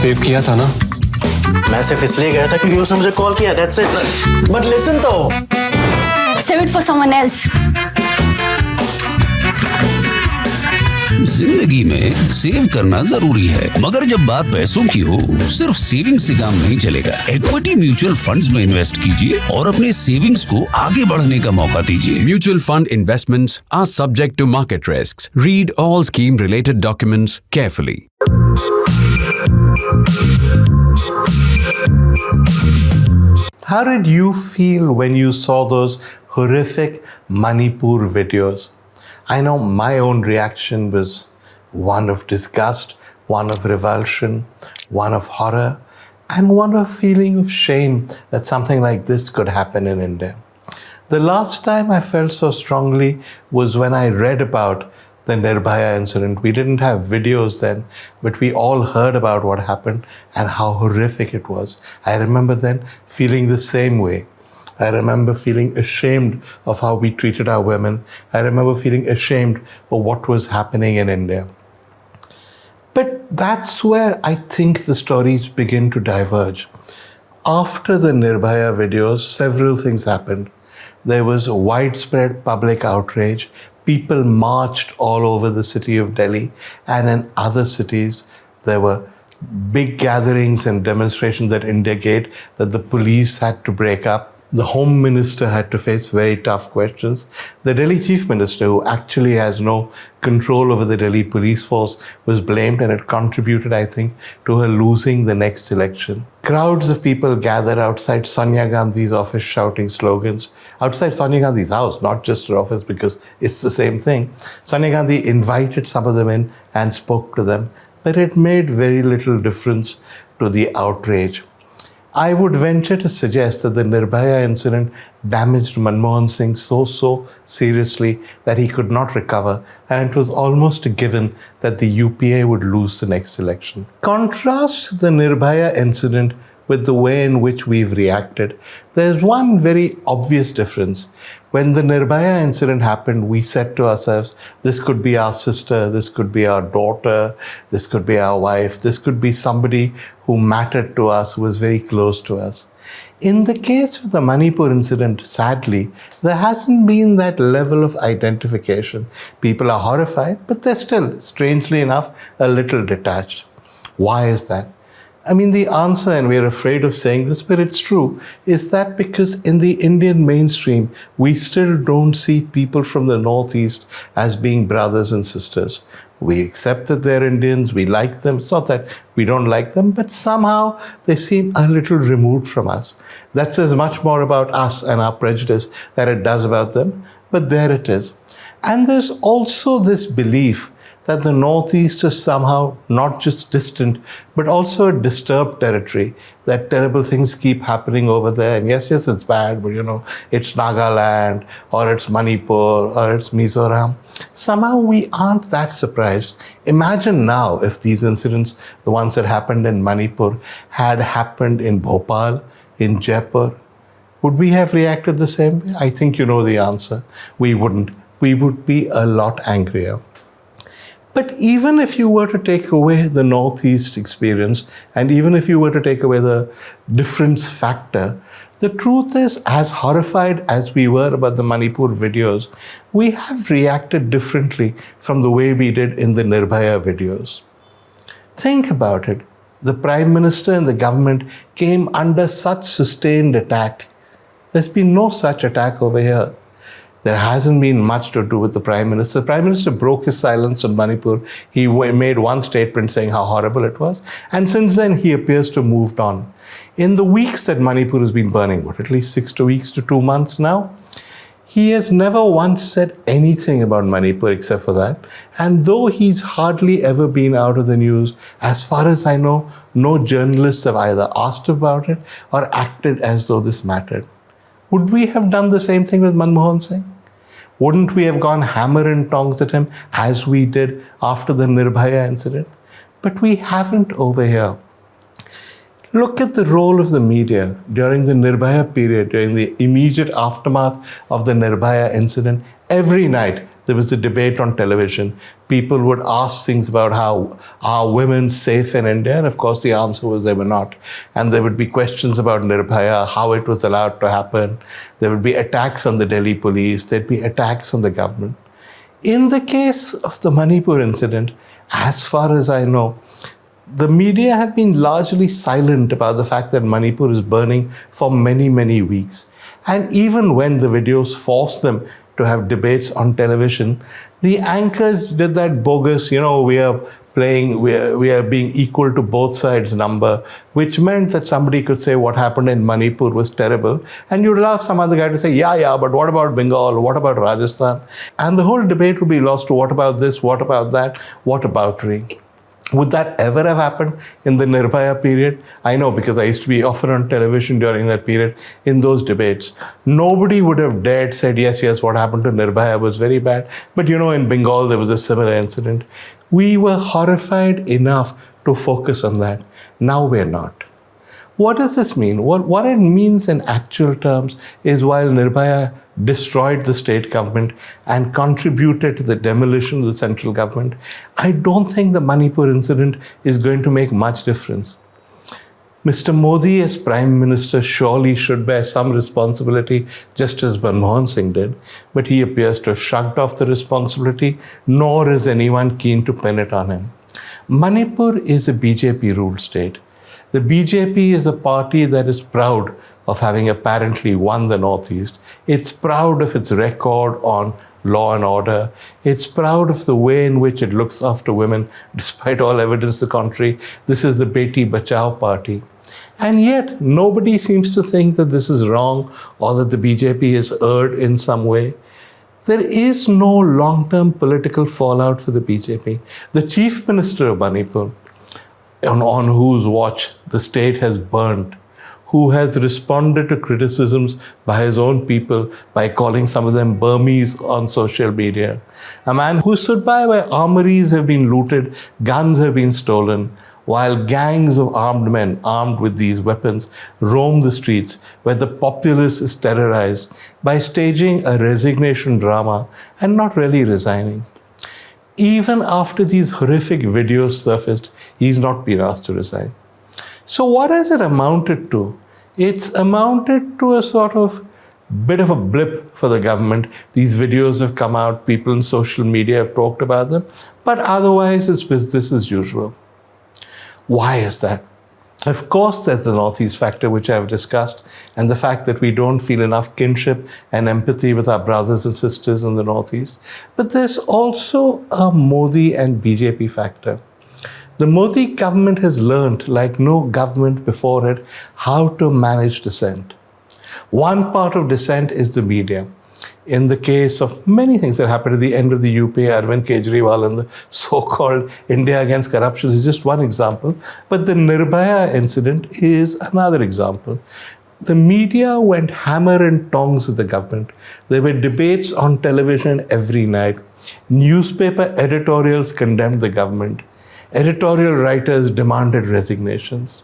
Save किया था ना? मैं सिर्फ इसलिए गया था क्योंकि उसने मुझे कॉल किया, that's it. But listen तो. Save it for someone else. जिंदगी में सेव करना जरूरी है, मगर जब बात पैसों की हो सिर्फ सेविंग से काम नहीं चलेगा। इक्विटी म्यूचुअल फंड्स में इन्वेस्ट कीजिए और अपने सेविंग्स को आगे बढ़ने का मौका दीजिए। Mutual fund investments are subject to market risks. Read all scheme related documents carefully. How did you feel when you saw those horrific Manipur videos? I know my own reaction was one of disgust, one of revulsion, one of horror, and one of feeling of shame that something like this could happen in India. The last time I felt so strongly was when I read about the Nirbhaya incident. We didn't have videos then, but we all heard about what happened and how horrific it was. I remember then feeling the same way. I remember feeling ashamed of how we treated our women. I remember feeling ashamed of what was happening in India. But that's where I think the stories begin to diverge. After the Nirbhaya videos, several things happened. There was widespread public outrage. People marched all over the city of Delhi, and in other cities there were big gatherings and demonstrations at India Gate that the police had to break up. The Home Minister had to face very tough questions. The Delhi Chief Minister, who actually has no control over the Delhi police force, was blamed, and it contributed, I think, to her losing the next election. Crowds of people gathered outside Sonia Gandhi's office shouting slogans. Outside Sonia Gandhi's house, not just her office, because it's the same thing. Sonia Gandhi invited some of them in and spoke to them, but it made very little difference to the outrage. I would venture to suggest that the Nirbhaya incident damaged Manmohan Singh so seriously that he could not recover, and it was almost a given that the UPA would lose the next election. Contrast the Nirbhaya incident with the way in which we've reacted. There's one very obvious difference. When the Nirbhaya incident happened, we said to ourselves, this could be our sister, this could be our daughter, this could be our wife, this could be somebody who mattered to us, who was very close to us. In the case of the Manipur incident, sadly, there hasn't been that level of identification. People are horrified, but they're still, strangely enough, a little detached. Why is that? I mean, the answer, and we're afraid of saying this, but it's true, is that because in the Indian mainstream, we still don't see people from the Northeast as being brothers and sisters. We accept that they're Indians, we like them. It's not that we don't like them, but somehow they seem a little removed from us. That says much more about us and our prejudice than it does about them, but there it is. And there's also this belief that the Northeast is somehow not just distant, but also a disturbed territory, that terrible things keep happening over there. And yes, it's bad, but it's Nagaland, or it's Manipur, or it's Mizoram. Somehow we aren't that surprised. Imagine now if these incidents, the ones that happened in Manipur, had happened in Bhopal, in Jaipur. Would we have reacted the same way? I think you know the answer. We wouldn't. We would be a lot angrier. But even if you were to take away the Northeast experience, and even if you were to take away the difference factor, the truth is, as horrified as we were about the Manipur videos, we have reacted differently from the way we did in the Nirbhaya videos. Think about it. The Prime Minister and the government came under such sustained attack. There's been no such attack over here. There hasn't been much to do with the Prime Minister. The Prime Minister broke his silence on Manipur. He made one statement saying how horrible it was. And since then, he appears to have moved on. In the weeks that Manipur has been burning, at least 6 weeks to 2 months now, he has never once said anything about Manipur except for that. And though he's hardly ever been out of the news, as far as I know, no journalists have either asked about it or acted as though this mattered. Would we have done the same thing with Manmohan Singh? Wouldn't we have gone hammer and tongs at him as we did after the Nirbhaya incident? But we haven't over here. Look at the role of the media during the Nirbhaya period, during the immediate aftermath of the Nirbhaya incident. Every night, there was a debate on television. People would ask things about how are women safe in India? And of course, the answer was they were not. And there would be questions about Nirbhaya, how it was allowed to happen. There would be attacks on the Delhi police. There'd be attacks on the government. In the case of the Manipur incident, as far as I know, the media have been largely silent about the fact that Manipur is burning for many, many weeks. And even when the videos forced them to have debates on television, the anchors did that bogus, we are being equal to both sides number, which meant that somebody could say what happened in Manipur was terrible. And you'd allow some other guy to say, yeah, but what about Bengal? What about Rajasthan? And the whole debate would be lost to what about this? What about that? What about Re? Would that ever have happened in the Nirbhaya period? I know, because I used to be often on television during that period in those debates. Nobody would have dared said, yes, what happened to Nirbhaya was very bad. But in Bengal, there was a similar incident. We were horrified enough to focus on that. Now we're not. What does this mean? What it means in actual terms is while Nirbhaya destroyed the state government and contributed to the demolition of the central government, I don't think the Manipur incident is going to make much difference. Mr. Modi as Prime Minister surely should bear some responsibility, just as Manmohan Singh did, but he appears to have shrugged off the responsibility, nor is anyone keen to pin it on him. Manipur is a BJP-ruled state. The BJP is a party that is proud of having apparently won the Northeast. It's proud of its record on law and order. It's proud of the way in which it looks after women, despite all evidence to the contrary. This is the Beti Bachao party. And yet, nobody seems to think that this is wrong or that the BJP has erred in some way. There is no long-term political fallout for the BJP. The Chief Minister of Manipur, on whose watch the state has burned, who has responded to criticisms by his own people by calling some of them Burmese on social media. A man who stood by where armories have been looted, guns have been stolen, while gangs of armed men armed with these weapons roam the streets where the populace is terrorized by staging a resignation drama and not really resigning. Even after these horrific videos surfaced, he's not been asked to resign. So what has it amounted to? It's amounted to a sort of bit of a blip for the government. These videos have come out, people in social media have talked about them, but otherwise it's business as usual. Why is that? Of course, there's the Northeast factor, which I've discussed, and the fact that we don't feel enough kinship and empathy with our brothers and sisters in the Northeast. But there's also a Modi and BJP factor. The Modi government has learned, like no government before it, how to manage dissent. One part of dissent is the media. In the case of many things that happened at the end of the UPA, Arvind Kejriwal and the so-called India against corruption is just one example. But the Nirbhaya incident is another example. The media went hammer and tongs at the government. There were debates on television every night. Newspaper editorials condemned the government. Editorial writers demanded resignations.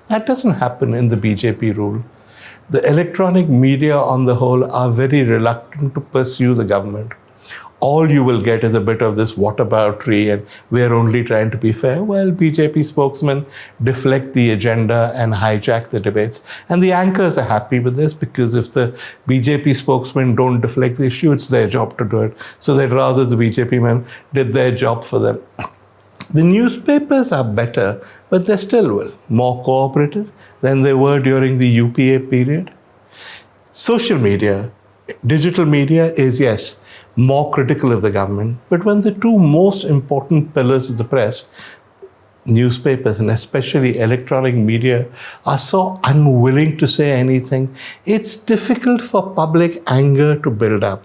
That doesn't happen in the BJP rule. The electronic media on the whole are very reluctant to pursue the government. All you will get is a bit of this whataboutery and we're only trying to be fair. Well, BJP spokesmen deflect the agenda and hijack the debates. And the anchors are happy with this because if the BJP spokesmen don't deflect the issue, it's their job to do it. So they'd rather the BJP men did their job for them. The newspapers are better, but they're still more cooperative than they were during the UPA period. Social media, digital media is, yes, more critical of the government, but when the two most important pillars of the press, newspapers and especially electronic media, are so unwilling to say anything, it's difficult for public anger to build up.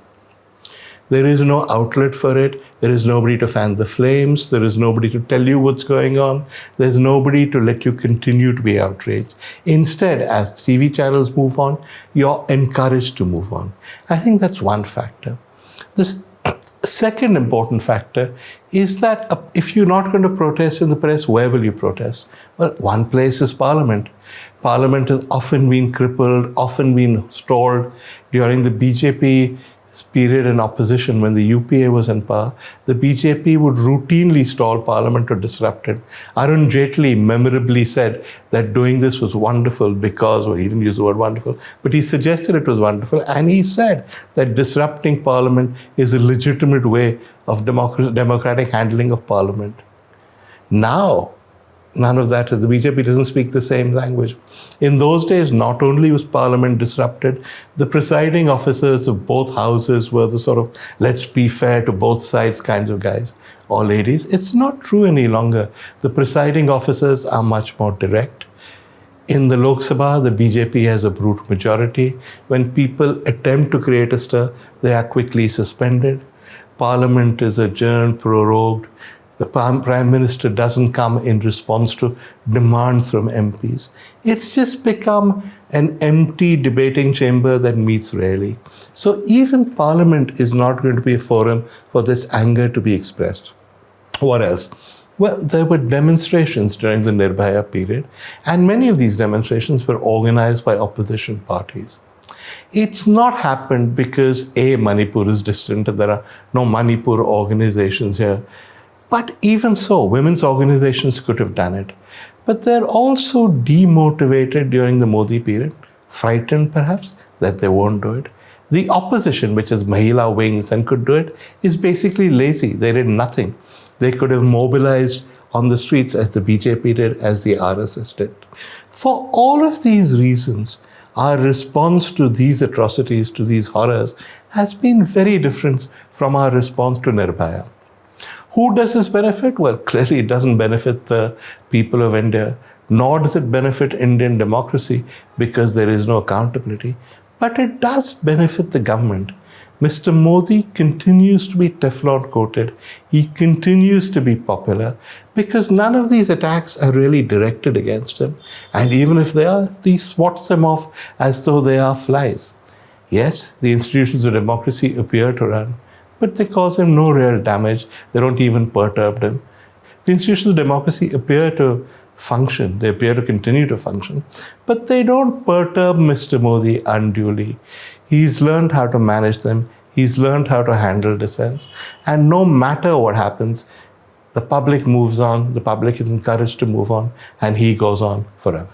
There is no outlet for it. There is nobody to fan the flames. There is nobody to tell you what's going on. There's nobody to let you continue to be outraged. Instead, as TV channels move on, you're encouraged to move on. I think that's one factor. This second important factor is that if you're not going to protest in the press, where will you protest? Well, one place is Parliament. Parliament has often been crippled, often been stalled during the BJP period in opposition, when the UPA was in power, the BJP would routinely stall parliament or disrupt it. Arun Jaitley memorably said that doing this was wonderful because, well, he didn't use the word wonderful, but he suggested it was wonderful, and he said that disrupting parliament is a legitimate way of democratic handling of parliament. Now, none of that. The BJP doesn't speak the same language. In those days, not only was Parliament disrupted, the presiding officers of both houses were the sort of let's be fair to both sides kinds of guys or ladies. It's not true any longer. The presiding officers are much more direct. In the Lok Sabha, the BJP has a brute majority. When people attempt to create a stir, they are quickly suspended. Parliament is adjourned, prorogued. The Prime Minister doesn't come in response to demands from MPs. It's just become an empty debating chamber that meets rarely. So even Parliament is not going to be a forum for this anger to be expressed. What else? Well, there were demonstrations during the Nirbhaya period, and many of these demonstrations were organized by opposition parties. It's not happened because A, Manipur is distant and there are no Manipur organizations here. But even so, women's organizations could have done it. But they're also demotivated during the Modi period, frightened perhaps that they won't do it. The opposition, which is Mahila wings and could do it, is basically lazy. They did nothing. They could have mobilized on the streets as the BJP did, as the RSS did. For all of these reasons, our response to these atrocities, to these horrors, has been very different from our response to Nirbhaya. Who does this benefit? Well, clearly it doesn't benefit the people of India, nor does it benefit Indian democracy because there is no accountability. But it does benefit the government. Mr. Modi continues to be Teflon coated. He continues to be popular because none of these attacks are really directed against him. And even if they are, he swats them off as though they are flies. Yes, the institutions of democracy appear to run, but they cause him no real damage. They don't even perturb him. The institutions of democracy appear to function. They appear to continue to function, but they don't perturb Mr. Modi unduly. He's learned how to manage them. He's learned how to handle dissent. And no matter what happens, the public moves on. The public is encouraged to move on, and he goes on forever.